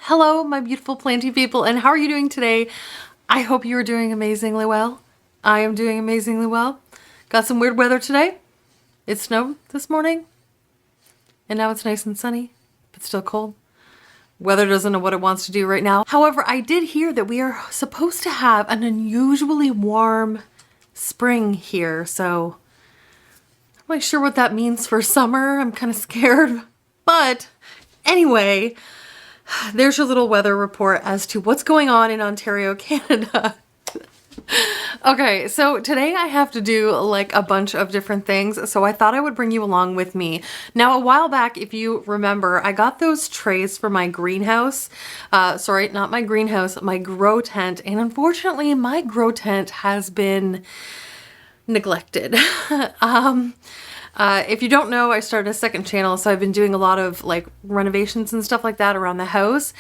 Hello, my beautiful planty people, and how are you doing today? I hope you are doing amazingly well. I am doing amazingly well. Got some weird weather today. It snowed this morning, and now it's nice and sunny, but still cold. Weather doesn't know what it wants to do right now. However, I did hear that we are supposed to have an unusually warm spring here, so I'm not really sure what that means for summer. I'm kind of scared, but anyway, there's your little weather report as to what's going on in Ontario, Canada. Okay, so today I have to do like a bunch of different things, so I thought I would bring you along with me. Now, a while back, if you remember, I got those trays for my greenhouse. Sorry, not my greenhouse, my grow tent, and unfortunately, my grow tent has been neglected. If you don't know, I started a second channel, so I've been doing a lot of like renovations and stuff like that around the house.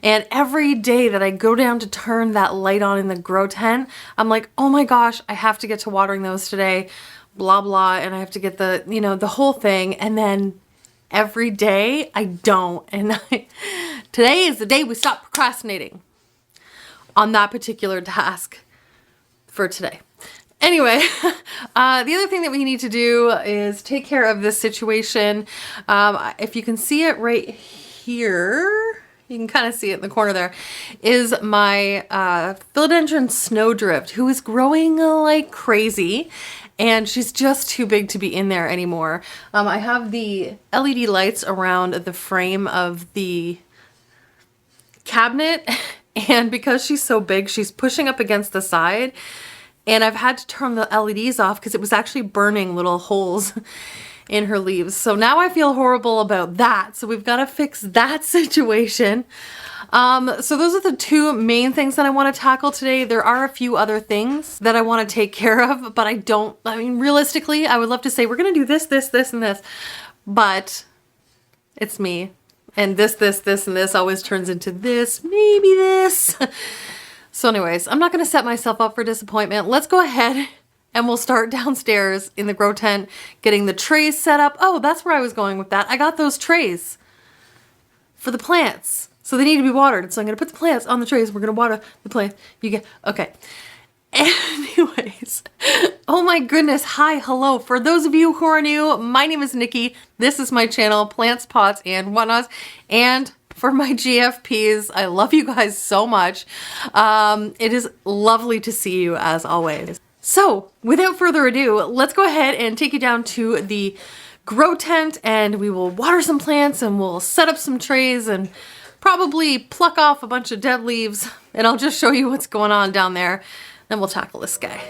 And every day that I go down to turn that light on in the grow tent, I'm like, oh my gosh, I have to get to watering those today, blah, blah. And I have to get the, the whole thing. And then every day I don't. And today is the day we stop procrastinating on that particular task for today. Anyway, the other thing that we need to do is take care of this situation. If you can see it right here, you can kind of see it in the corner there, is my philodendron snowdrift, who is growing like crazy. And she's just too big to be in there anymore. I have the LED lights around the frame of the cabinet. And because she's so big, she's pushing up against the side. And I've had to turn the LEDs off because it was actually burning little holes in her leaves. So now I feel horrible about that. So we've got to fix that situation. So those are the two main things that I want to tackle today. There are a few other things that I want to take care of, but realistically, I would love to say we're going to do this, this, this, and this, but it's me. And this, and this always turns into this, maybe this. So anyways, I'm not going to set myself up for disappointment. Let's go ahead and we'll start downstairs in the grow tent, getting the trays set up. Oh, that's where I was going with that. I got those trays for the plants. So they need to be watered. So I'm going to put the plants on the trays. We're going to water the plants. Okay. Anyways, oh my goodness. Hi, hello. For those of you who are new, my name is Nicki. This is my channel, Plants, Pots, and Whatnots. And for my GFPs, I love you guys so much. It is lovely to see you as always. So without further ado, let's go ahead and take you down to the grow tent and we will water some plants and we'll set up some trays and probably pluck off a bunch of dead leaves, and I'll just show you what's going on down there. Then we'll tackle this guy.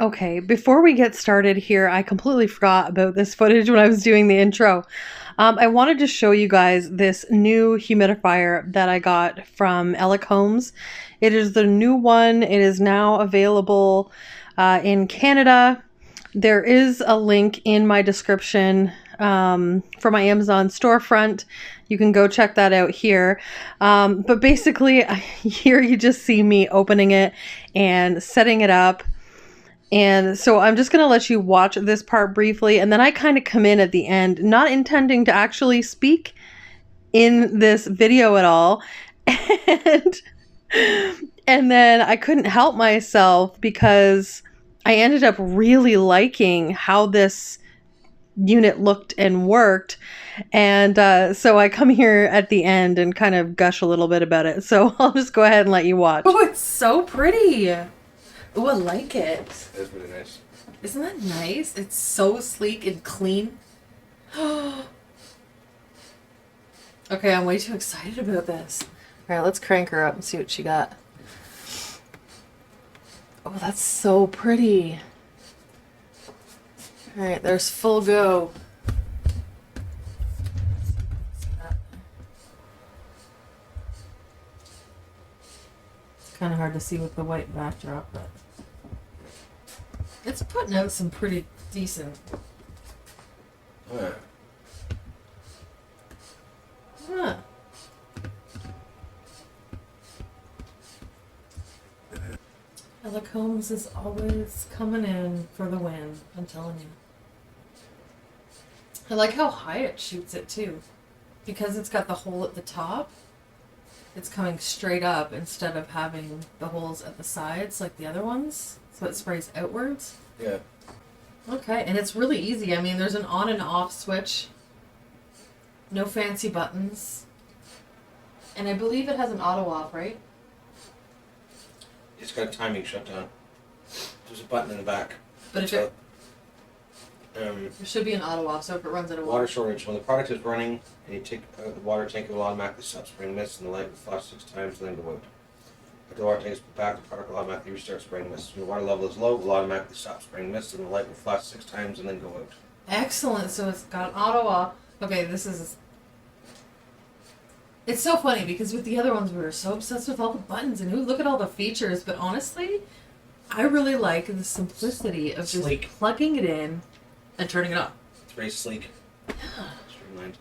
Okay, before we get started here, I completely forgot about this footage when I was doing the intro. I wanted to show you guys this new humidifier that I got from ElecHomes. It is the new one. It is now available in Canada. There is a link in my description for my Amazon storefront. You can go check that out here. But basically, here you just see me opening it and setting it up. And so I'm just going to let you watch this part briefly, and then I kind of come in at the end, not intending to actually speak in this video at all. And then I couldn't help myself because I ended up really liking how this unit looked and worked. And so I come here at the end and kind of gush a little bit about it. So I'll just go ahead and let you watch. Oh, it's so pretty. Oh, I like it. That's really nice. Isn't that nice? It's so sleek and clean. Okay, I'm way too excited about this. All right, let's crank her up and see what she got. Oh, that's so pretty. All right, there's full go. It's kind of hard to see with the white backdrop, but it's putting out some pretty decent. Yeah. Huh. ElecHomes is always coming in for the win, I'm telling you. I like how high it shoots it too. Because it's got the hole at the top, it's coming straight up instead of having the holes at the sides like the other ones. So it sprays outwards. Yeah. Okay, and it's really easy. I mean, there's an on and off switch. No fancy buttons. And I believe it has an auto off, right? It's got a timing shutdown. There's a button in the back. But if it... there should be an auto off, so if it runs out of water storage. When the product is running and you take the water tank, it will automatically stop spraying mist and the light will flash 6 times and then go out. If the water tank is put back, the product will automatically restart spraying mist. When the water level is low, it will automatically stop spraying mist and the light will flash 6 times and then go out. Excellent. So it's got an auto off. Okay, this is... It's so funny because with the other ones we were so obsessed with all the buttons and look at all the features, but honestly, I really like the simplicity of just plugging it in and turning it on. It's very sleek. Yeah. Streamlined.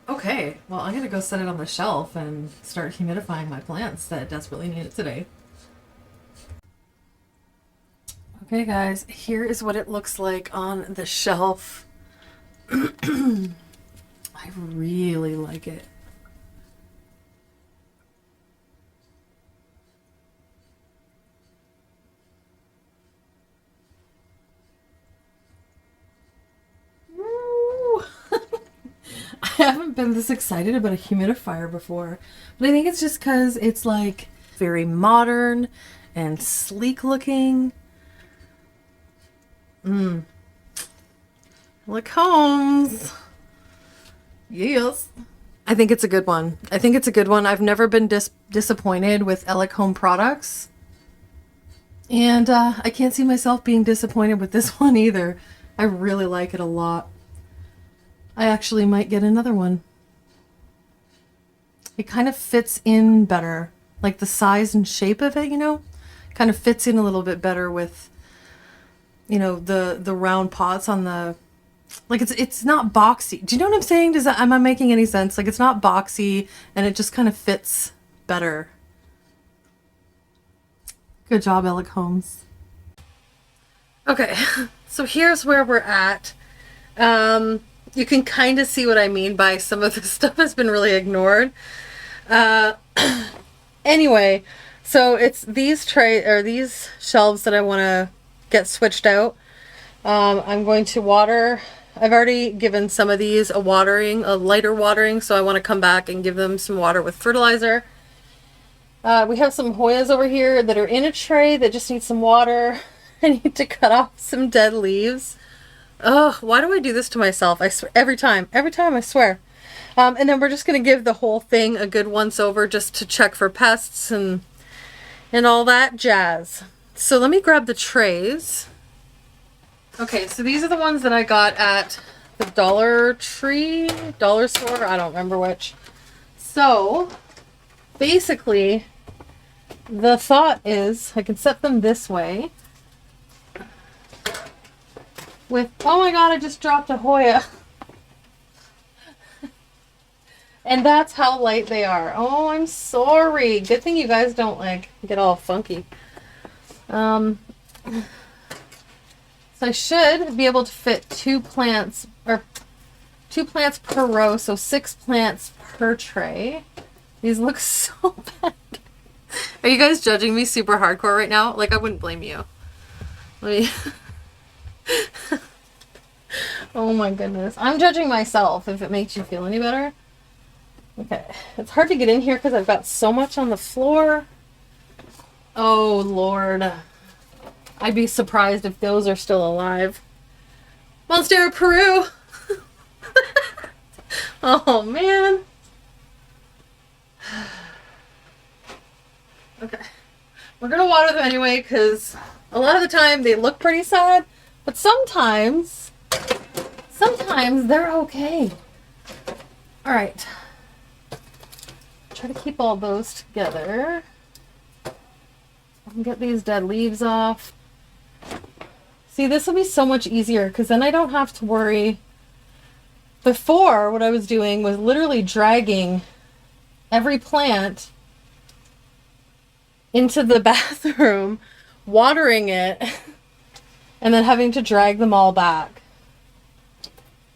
Okay, well I'm gonna go set it on the shelf and start humidifying my plants that desperately need it today. Okay guys, here is what it looks like on the shelf. I really like it. Woo! I haven't been this excited about a humidifier before, but I think it's just because it's like very modern and sleek looking. ElecHomes. Yes. I think it's a good one. I've never been disappointed with ElecHome products. And I can't see myself being disappointed with this one either. I really like it a lot. I actually might get another one. It kind of fits in better. Like the size and shape of it, kind of fits in a little bit better with, the round pots on the... Like it's not boxy. Do you know what I'm saying? Am I making any sense? Like it's not boxy and it just kind of fits better. Good job, ElecHomes. Okay, so here's where we're at. You can kind of see what I mean by some of this stuff has been really ignored. Anyway, so it's these these shelves that I want to get switched out. I'm going to water. I've already given some of these a lighter watering, so I want to come back and give them some water with fertilizer. We have some Hoyas over here that are in a tray that just need some water. I need to cut off some dead leaves. Oh, why do I do this to myself? I swear, every time, I swear. And then we're just going to give the whole thing a good once over just to check for pests and all that jazz. So let me grab the trays. Okay, so these are the ones that I got at the Dollar Store, I don't remember which. So, basically, the thought is I can set them this way. Oh my god, I just dropped a Hoya. And that's how light they are. Oh, I'm sorry. Good thing you guys don't get all funky. So I should be able to fit 2 plants per row, so 6 plants per tray. These look so bad. Are you guys judging me super hardcore right now? Like, I wouldn't blame you. Oh my goodness. I'm judging myself if it makes you feel any better. Okay. It's hard to get in here because I've got so much on the floor. Oh, Lord. I'd be surprised if those are still alive. Monstera Peru! Oh, man. Okay. We're going to water them anyway because a lot of the time they look pretty sad, but sometimes they're okay. All right. Try to keep all those together. And get these dead leaves off. See, this will be so much easier because then I don't have to worry. Before, what I was doing was literally dragging every plant into the bathroom, watering it, and then having to drag them all back,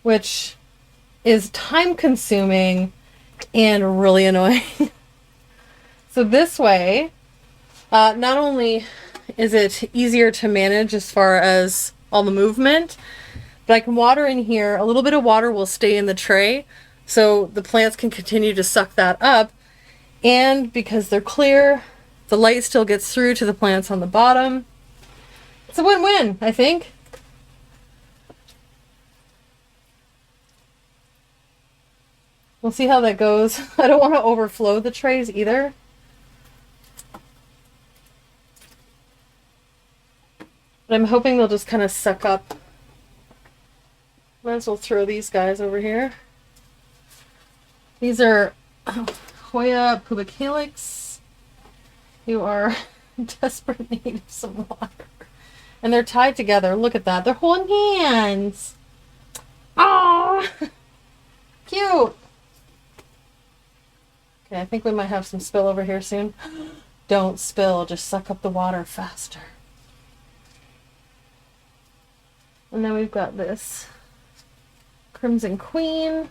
which is time consuming and really annoying. So this way, not only is it easier to manage as far as all the movement, but I can water in here. A little bit of water will stay in the tray, so the plants can continue to suck that up. And because they're clear, the light still gets through to the plants on the bottom. It's a win-win, I think. We'll see how that goes. I don't want to overflow the trays either. But I'm hoping they'll just kind of suck up. Might as well throw these guys over here. These are Hoya pubicalyx, who are in desperate need of some water. And they're tied together. Look at that. They're holding hands. Oh, cute. Okay, I think we might have some spill over here soon. Don't spill. Just suck up the water faster. And then we've got this Crimson Queen.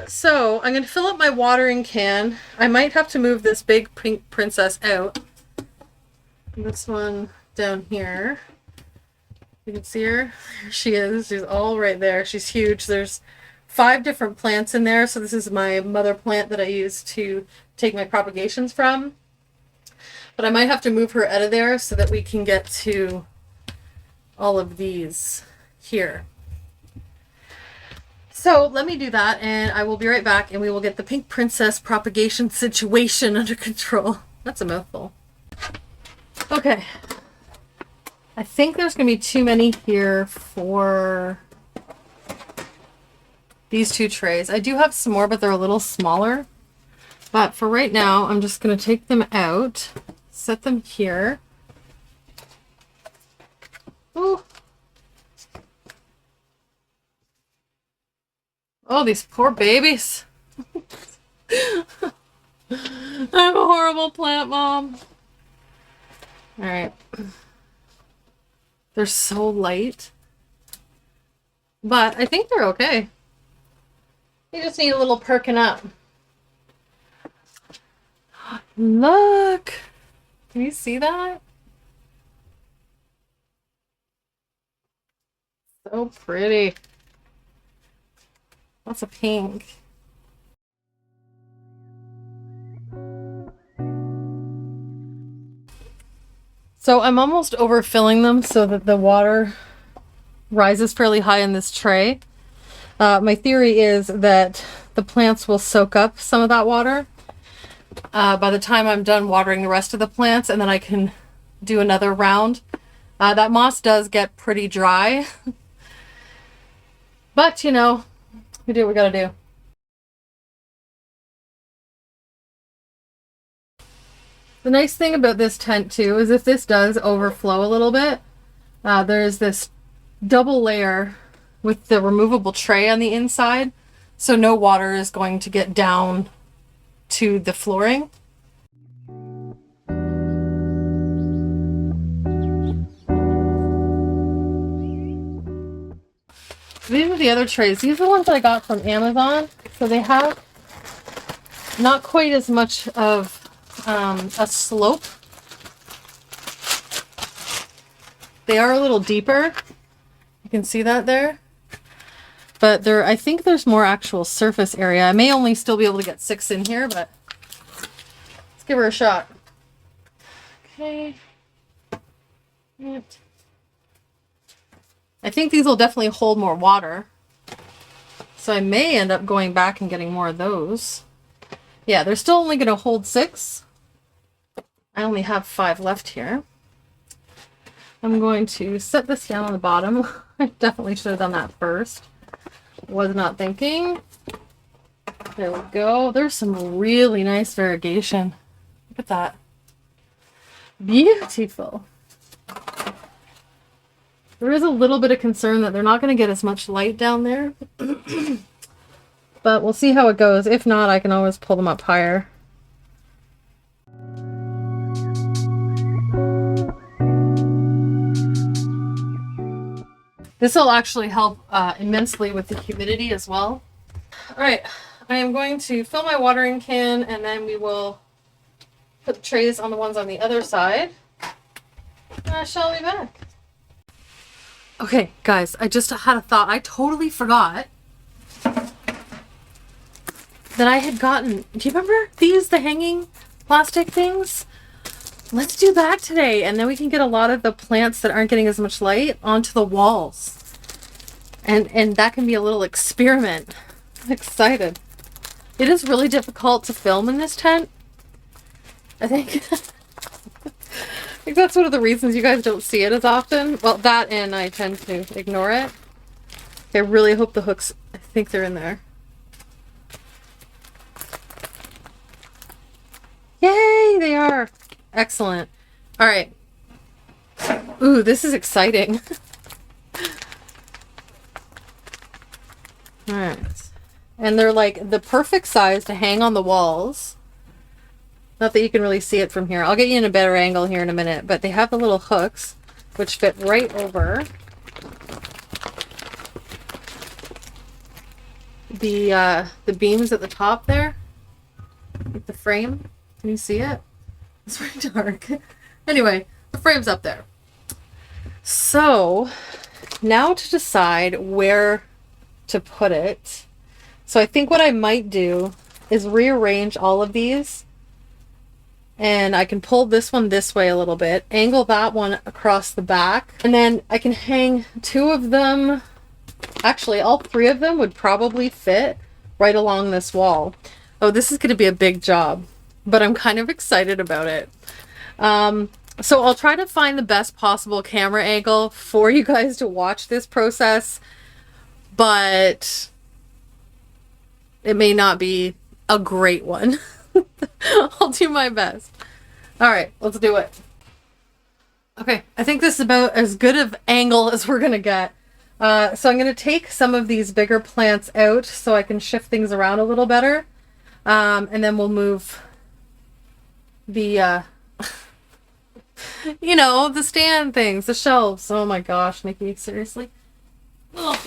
So I'm going to fill up my watering can. I might have to move this big pink princess out. This one down here. You can see her. There she is. She's all right there. She's huge. There's 5 different plants in there. So this is my mother plant that I use to take my propagations from. But I might have to move her out of there so that we can get to all of these here. So let me do that, and I will be right back, and we will get the pink princess propagation situation under control. That's a mouthful. Okay. I think there's going to be too many here for these 2 trays. I do have some more, but they're a little smaller. But for right now, I'm just going to take them out, set them here. Ooh. Oh, these poor babies. I'm a horrible plant mom. All right. They're so light. But I think they're okay. They just need a little perking up. Look! Can you see that? So pretty. Lots of pink. So I'm almost overfilling them so that the water rises fairly high in this tray. My theory is that the plants will soak up some of that water by the time I'm done watering the rest of the plants, and then I can do another round. That moss does get pretty dry. But, you know, we do what we gotta do. The nice thing about this tent too is if this does overflow a little bit, there's this double layer with the removable tray on the inside, so no water is going to get down to the flooring. These are the other trays. These are the ones that I got from Amazon. So they have not quite as much of a slope. They are a little deeper. You can see that there. But there, I think there's more actual surface area. I may only still be able to get 6 in here, but let's give her a shot. Okay. Right. I think these will definitely hold more water. So I may end up going back and getting more of those. Yeah, they're still only going to hold 6. I only have 5 left here. I'm going to set this down on the bottom. I definitely should have done that first. Was not thinking. There we go. There's some really nice variegation. Look at that. Beautiful. There is a little bit of concern that they're not going to get as much light down there. But we'll see how it goes. If not, I can always pull them up higher. This will actually help immensely with the humidity as well. All right, I am going to fill my watering can, and then we will put the trays on the ones on the other side. I shall be back. Okay, guys, I just had a thought. I totally forgot that I had gotten, do you remember these, the hanging plastic things? Let's do that today, and then we can get a lot of the plants that aren't getting as much light onto the walls. And that can be a little experiment. I'm excited. It is really difficult to film in this tent. I think that's one of the reasons you guys don't see it as often. Well, that, and I tend to ignore it. I really hope the hooks, I think they're in there. Yay, they are. Excellent. All right. Ooh, this is exciting. All right. And they're like the perfect size to hang on the walls. Not that you can really see it from here. I'll get you in a better angle here in a minute, but they have the little hooks which fit right over the beams at the top there. With the frame. Can you see it? It's very dark. Anyway, the frame's up there. So now to decide where to put it. So I think what I might do is rearrange all of these, and I can pull this one this way a little bit, angle that one across the back, and then I can hang two of them. Actually, all three of them would probably fit right along this wall. Oh, this is going to be a big job, but I'm kind of excited about it. So I'll try to find the best possible camera angle for you guys to watch this process, but it may not be a great one. I'll do my best. All right, let's do it. Okay, I think this is about as good of angle as we're gonna get. So I'm gonna take some of these bigger plants out so I can shift things around a little better. And then we'll move the, you know, the stand things, the shelves. Oh my gosh, Nicki, seriously? Ugh.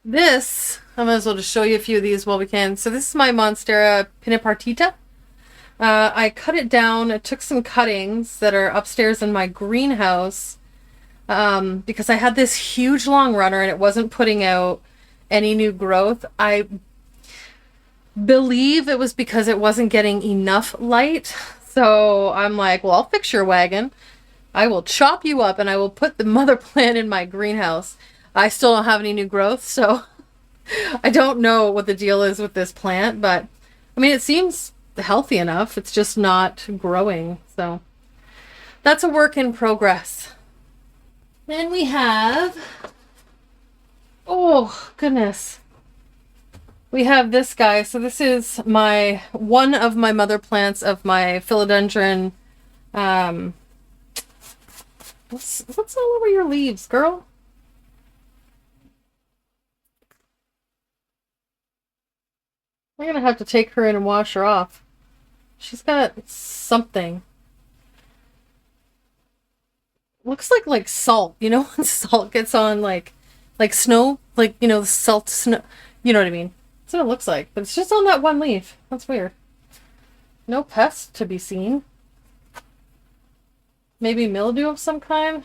This, I might as well just show you a few of these while we can. So this is my Monstera pinipartita. I cut it down. I took some cuttings that are upstairs in my greenhouse because I had this huge long runner and it wasn't putting out any new growth. I believe it was because it wasn't getting enough light. So I'm like, well, I'll fix your wagon. I will chop you up and I will put the mother plant in my greenhouse. I still don't have any new growth, so I don't know what the deal is with this plant, but I mean, it seems healthy enough. It's just not growing, so that's a work in progress. Then we have, oh goodness, we have this guy. So this is one of my mother plants of my philodendron. What's all over your leaves, girl? I'm gonna have to take her in and wash her off. She's got something. Looks like salt, you know, when salt gets on like snow, like, you know, the salt snow, you know what I mean? That's what it looks like, but it's just on that one leaf. That's weird. No pests to be seen. Maybe mildew of some kind.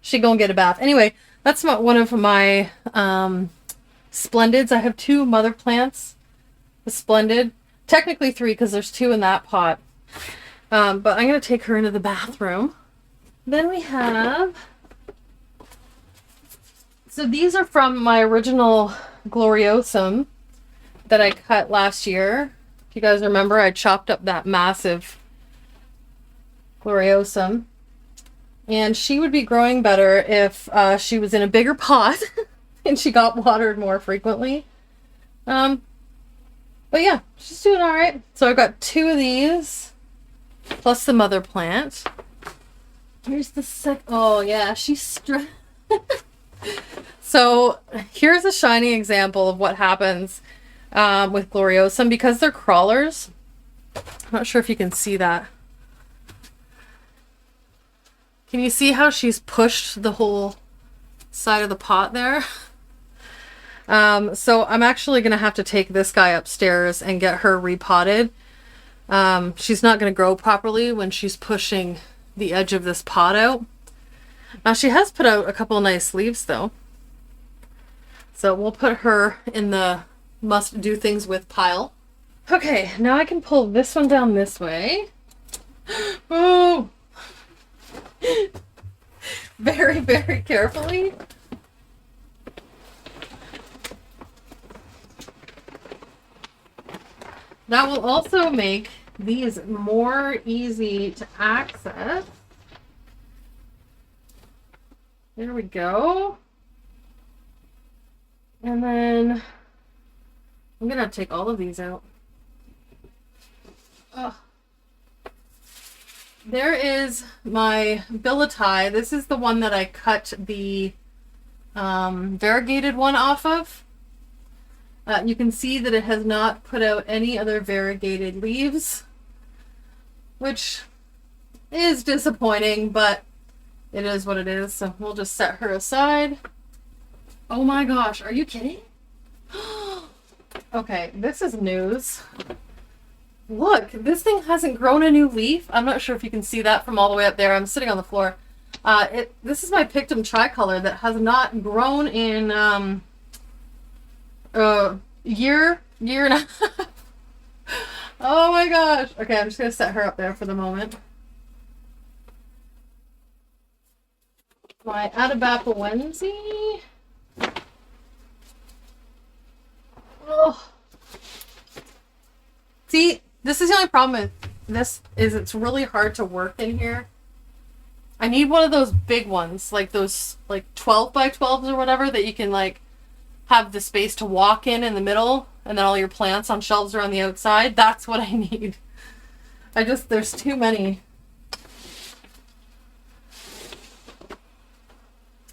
She gonna get a bath. Anyway, that's one of my splendids. I have two mother plants. The splendid, technically three because there's two in that pot. But I'm gonna take her into the bathroom. Then we have, so these are from my original gloriosum that I cut last year. If you guys remember, I chopped up that massive gloriosum, and she would be growing better if she was in a bigger pot and she got watered more frequently. But yeah, she's doing all right. So I've got two of these, plus the mother plant. Here's the oh yeah, she's So here's a shining example of what happens with Gloriosum because they're crawlers. I'm not sure if you can see that. Can you see how she's pushed the whole side of the pot there? So I'm actually going to have to take this guy upstairs and get her repotted. She's not going to grow properly when she's pushing the edge of this pot out. Now she has put out a couple nice leaves though. So we'll put her in the must do things with pile. Okay, now I can pull this one down this way. Oh! Very, very carefully. That will also make these more easy to access. There we go. And then I'm gonna take all of these out. Ugh. There is my billet. This is the one that I cut the variegated one off of. You can see that it has not put out any other variegated leaves, which is disappointing, but it is what it is. So we'll just set her aside. Oh my gosh, are you kidding? Okay, this is news. Look, this thing hasn't grown a new leaf. I'm not sure if you can see that from all the way up there. I'm sitting on the floor. This is my Pictum tricolor that has not grown in year and a half. Oh my gosh. Okay, I'm just going to set her up there for the moment. My Atabapoense. Oh. See, this is the only problem with this is it's really hard to work in here. I need one of those big ones, like those like 12 by 12s or whatever that you can like have the space to walk in the middle and then all your plants on shelves are on the outside. That's what I need. There's too many.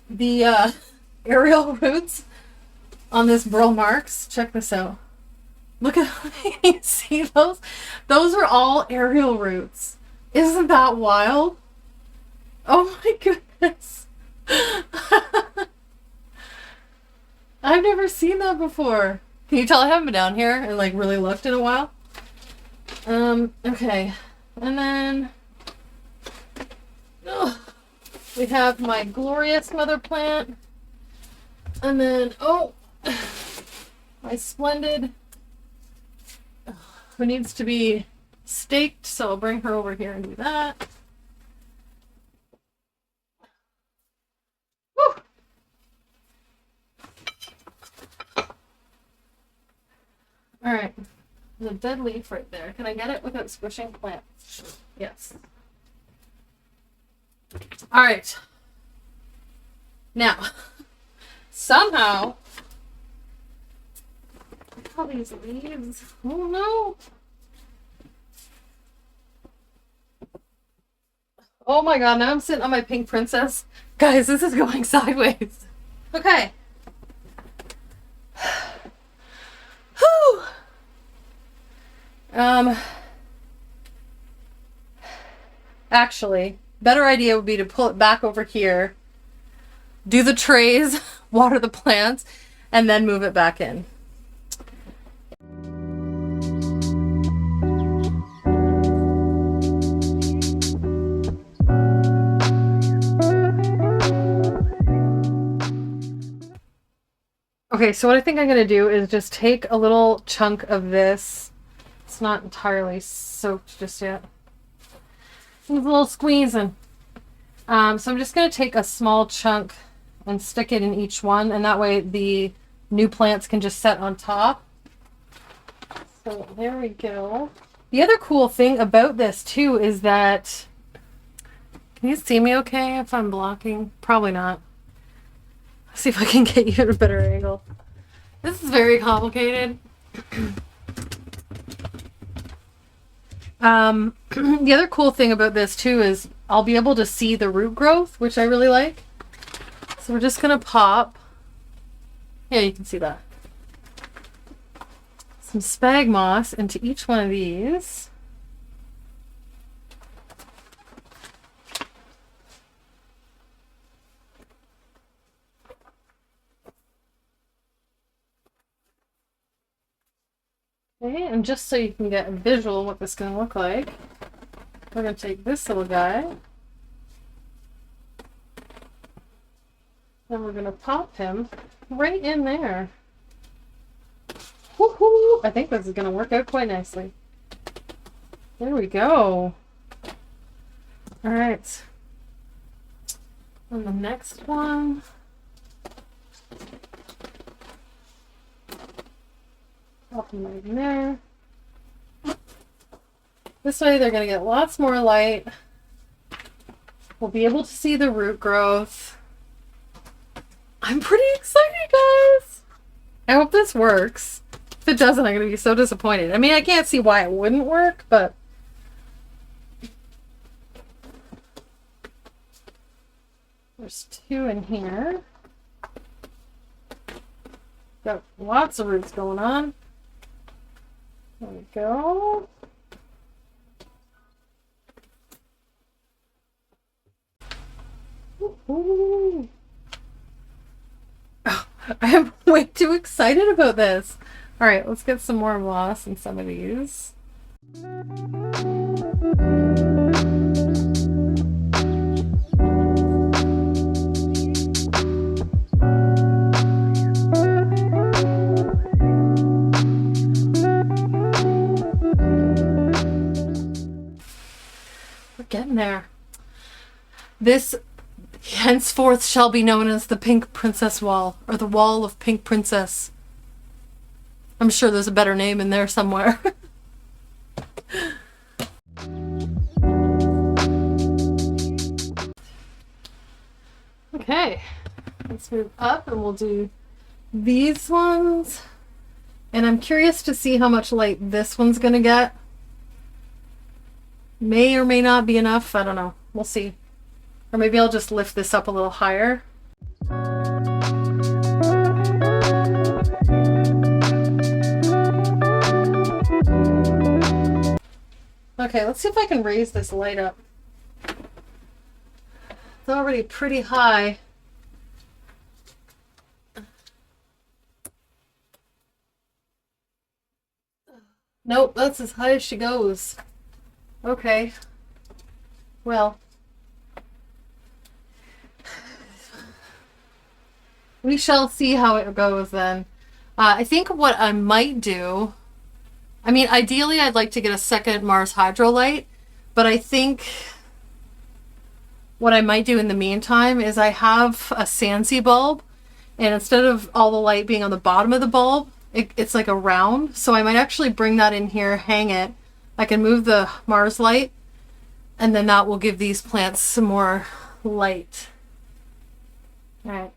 The aerial roots on this Burl Marks, check this out. Look at, you see those? Those are all aerial roots. Isn't that wild? Oh my goodness. I've never seen that before. Can you tell I haven't been down here and like really looked in a while? Okay. And then we have my glorious mother plant. And then, my splendid, who needs to be staked, so I'll bring her over here and do that. Woo! Alright, there's a dead leaf right there. Can I get it without squishing plants? Yes. Alright. Now, somehow, look at all these leaves. Oh no. Oh my god, now I'm sitting on my pink princess. Guys, this is going sideways. Okay. Whew. Actually, better idea would be to pull it back over here, do the trays, water the plants, and then move it back in. Okay, so what I think I'm going to do is just take a little chunk of this. It's not entirely soaked just yet. It's a little squeezing. So I'm just going to take a small chunk and stick it in each one, and that way the new plants can just set on top. So there we go. The other cool thing about this too is that, can you see me okay if I'm blocking? Probably not. Let's see if I can get you at a better angle. This is very complicated. The other cool thing about this too is I'll be able to see the root growth, which I really like. So we're just gonna pop, yeah, you can see that, some spag moss into each one of these. Okay, and just so you can get a visual of what this is going to look like, we're going to take this little guy, and we're going to pop him right in there. Woohoo! I think this is going to work out quite nicely. There we go. All right. And the next one. Pop them right in there. This way they're going to get lots more light. We'll be able to see the root growth. I'm pretty excited, guys. I hope this works. If it doesn't, I'm going to be so disappointed. I mean, I can't see why it wouldn't work, but... There's 2 in here. Got lots of roots going on. There we go. Ooh. Oh, I am way too excited about this. All right, let's get some more moss in some of these. Getting there. This henceforth shall be known as the Pink Princess Wall, or the Wall of Pink Princess. I'm sure there's a better name in there somewhere. Okay, let's move up and we'll do these ones. And I'm curious to see how much light this one's gonna get. May or may not be enough. I don't know. We'll see. Or maybe I'll just lift this up a little higher. Okay, let's see if I can raise this light up. It's already pretty high. Nope, that's as high as she goes. Okay. Well. We shall see how it goes then. I think what I might do... I mean, ideally I'd like to get a second Mars Hydro light, but I think what I might do in the meantime is I have a Sansi bulb, and instead of all the light being on the bottom of the bulb, it's like a round, so I might actually bring that in here, hang it. I can move the Mars light, and then that will give these plants some more light. All right.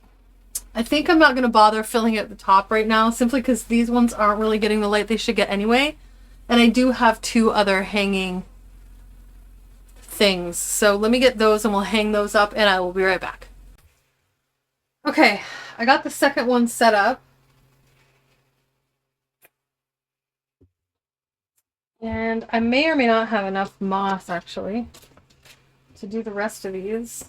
I think I'm not going to bother filling it at the top right now, simply because these ones aren't really getting the light they should get anyway. And I do have 2 other hanging things. So let me get those and we'll hang those up and I will be right back. Okay, I got the second one set up. And I may or may not have enough moss, actually, to do the rest of these.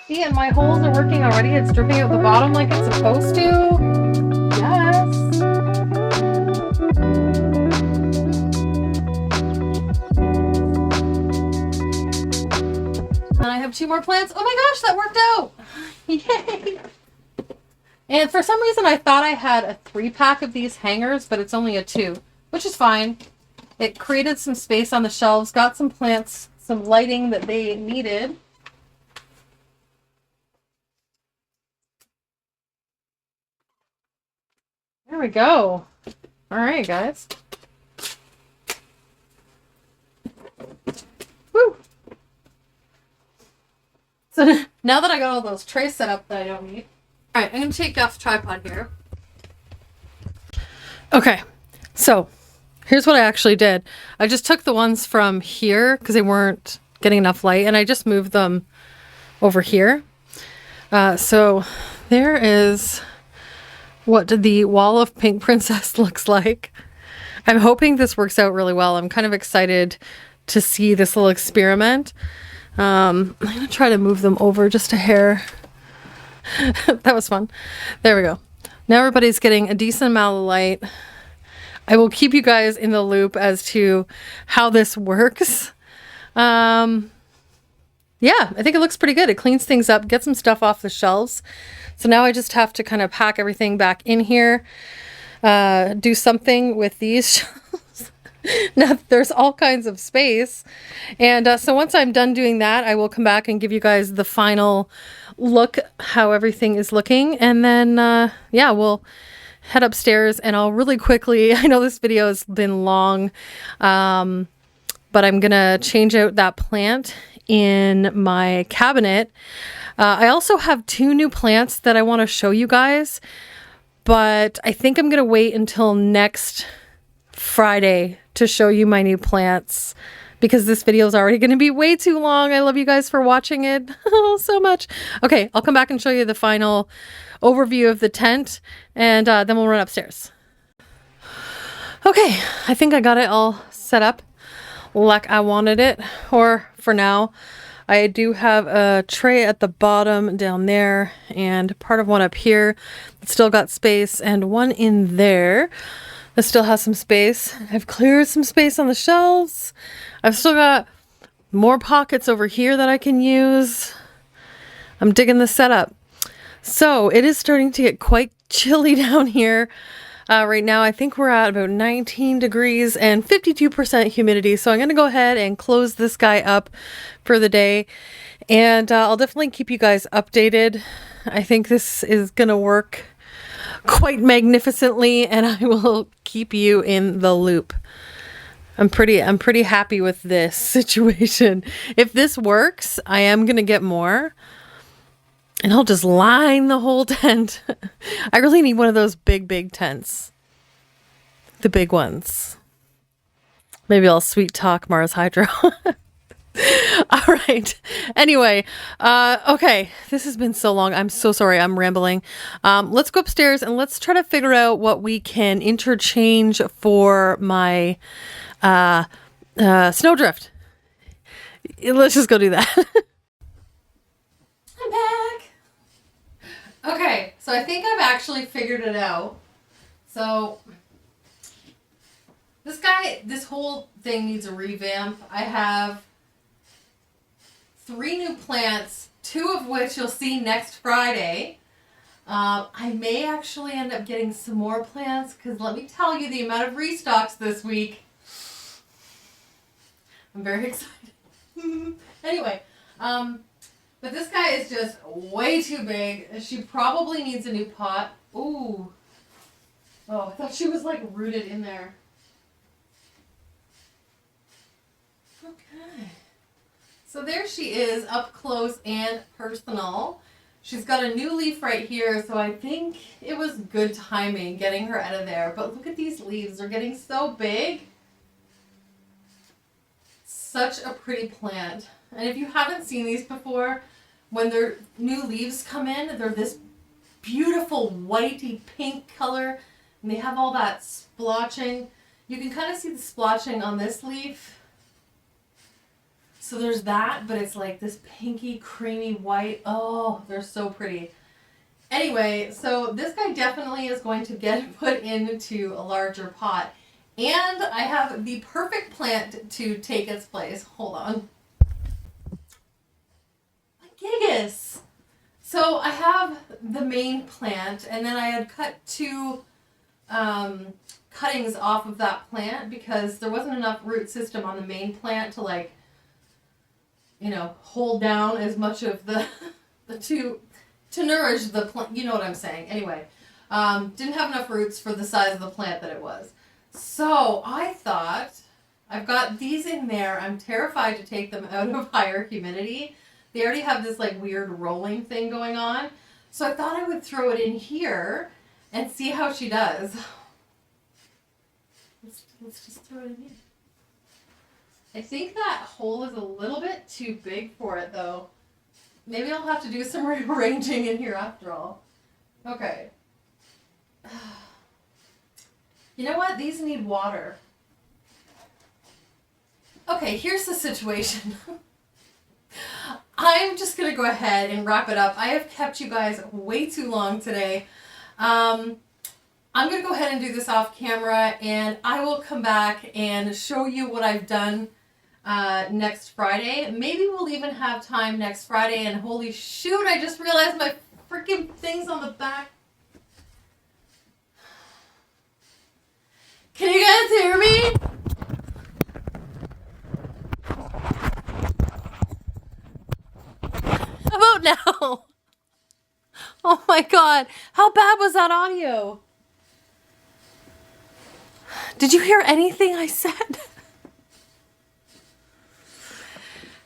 See, and my holes are working already. It's dripping out the bottom like it's supposed to. Yes. And I have 2 more plants. Oh my gosh, that worked out! Yay! And for some reason I thought I had a 3-pack of these hangers, but it's only a 2, which is fine. It created some space on the shelves, got some plants, some lighting that they needed. There we go. All right, guys. Woo! So now that I got all those trays set up that I don't need, all right, I'm going to take off the tripod here. Okay, so here's what I actually did. I just took the ones from here because they weren't getting enough light, and I just moved them over here. So there is what the wall of Pink Princess looks like. I'm hoping this works out really well. I'm kind of excited to see this little experiment. I'm gonna try to move them over just a hair. That was fun. There we go. Now everybody's getting a decent amount of light. I will keep you guys in the loop as to how this works. Yeah, I think it looks pretty good. It cleans things up, gets some stuff off the shelves. So now I just have to kind of pack everything back in here, do something with these shelves. Now there's all kinds of space. And so once I'm done doing that, I will come back and give you guys the final look, how everything is looking. And then, yeah, we'll head upstairs and I'll really quickly, I know this video has been long, but I'm going to change out that plant in my cabinet. I also have 2 new plants that I want to show you guys, but I think I'm going to wait until next Friday to show you my new plants because this video is already going to be way too long. I love you guys for watching it so much. Okay, I'll come back and show you the final overview of the tent, and then we'll run upstairs. Okay, I think I got it all set up like I wanted it, or for now. I do have a tray at the bottom down there and part of one up here that still got space, and one in there that still has some space. I've cleared some space on the shelves. I've still got more pockets over here that I can use. I'm digging the setup. So it is starting to get quite chilly down here. Right now, I think we're at about 19 degrees and 52% humidity. So I'm going to go ahead and close this guy up for the day. And I'll definitely keep you guys updated. I think this is going to work quite magnificently, and I will keep you in the loop. I'm pretty happy with this situation. If this works, I am going to get more. And I'll just line the whole tent. I really need one of those big tents. The big ones. Maybe I'll sweet talk Mars Hydro. All right. Anyway, okay. This has been so long. I'm so sorry. I'm rambling. Let's go upstairs and let's try to figure out what we can interchange for my snowdrift. Let's just go do that. I'm back. Okay, so I think I've actually figured it out. So this whole thing needs a revamp. I have 3 new plants, 2 of which you'll see next Friday. I may actually end up getting some more plants because let me tell you the amount of restocks this week. I'm very excited. Anyway, but this guy is just way too big. She probably needs a new pot. Ooh. Oh, I thought she was like rooted in there. Okay. So there she is, up close and personal. She's got a new leaf right here, so I think it was good timing getting her out of there. But look at these leaves. They're getting so big. Such a pretty plant. And if you haven't seen these before, when their new leaves come in, they're this beautiful whitey pink color, and they have all that splotching. You can kind of see the splotching on this leaf. So there's that, but it's like this pinky, creamy white. Oh, they're so pretty. Anyway, so this guy definitely is going to get put into a larger pot. And I have the perfect plant to take its place. Hold on. Gigas. So I have the main plant, and then I had cut 2 cuttings off of that plant because there wasn't enough root system on the main plant to, like, you know, hold down as much of the to nourish the plant. You know what I'm saying. Anyway, didn't have enough roots for the size of the plant that it was. So I thought, I've got these in there. I'm terrified to take them out of higher humidity. They already have this like weird rolling thing going on. So I thought I would throw it in here and see how she does. Let's just throw it in here. I think that hole is a little bit too big for it though. Maybe I'll have to do some rearranging in here after all. Okay. You know what? These need water. Okay, here's the situation. I'm just going to go ahead and wrap it up. I have kept you guys way too long today. I'm going to go ahead and do this off camera, and I will come back and show you what I've done next Friday. Maybe we'll even have time next Friday, and holy shoot, I just realized my freaking thing's on the back. Can you guys hear me? How about now? Oh my god, how bad was that audio? Did you hear anything I said?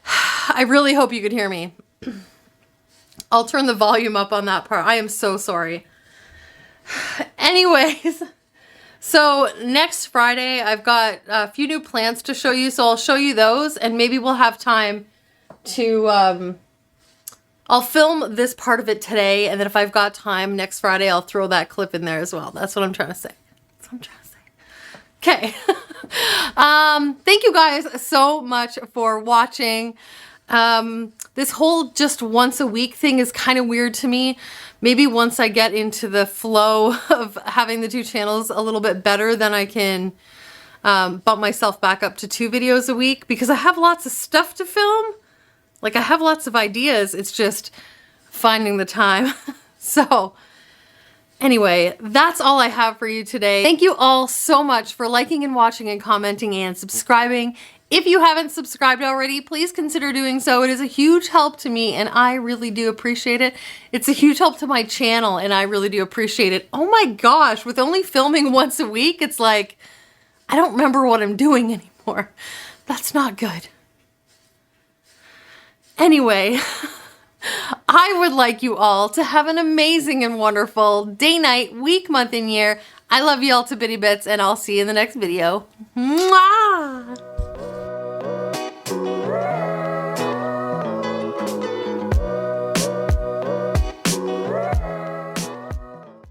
I really hope you could hear me. I'll turn the volume up on that part. I am so sorry. Anyways, so next Friday, I've got a few new plants to show you, so I'll show you those, and maybe we'll have time to, I'll film this part of it today, and then if I've got time next Friday, I'll throw that clip in there as well. That's what I'm trying to say. That's what I'm trying to say. Okay. Thank you guys so much for watching. This whole just once a week thing is kind of weird to me. Maybe once I get into the flow of having the two channels a little bit better, then I can bump myself back up to 2 videos a week, because I have lots of stuff to film. Like, I have lots of ideas. It's just finding the time. So anyway, that's all I have for you today. Thank you all so much for liking and watching and commenting and subscribing. If you haven't subscribed already, please consider doing so. It is a huge help to me, and I really do appreciate it. It's a huge help to my channel, and I really do appreciate it. Oh my gosh, with only filming once a week, it's like, I don't remember what I'm doing anymore. That's not good. Anyway, I would like you all to have an amazing and wonderful day, night, week, month, and year. I love you all to bitty bits, and I'll see you in the next video. Mwah!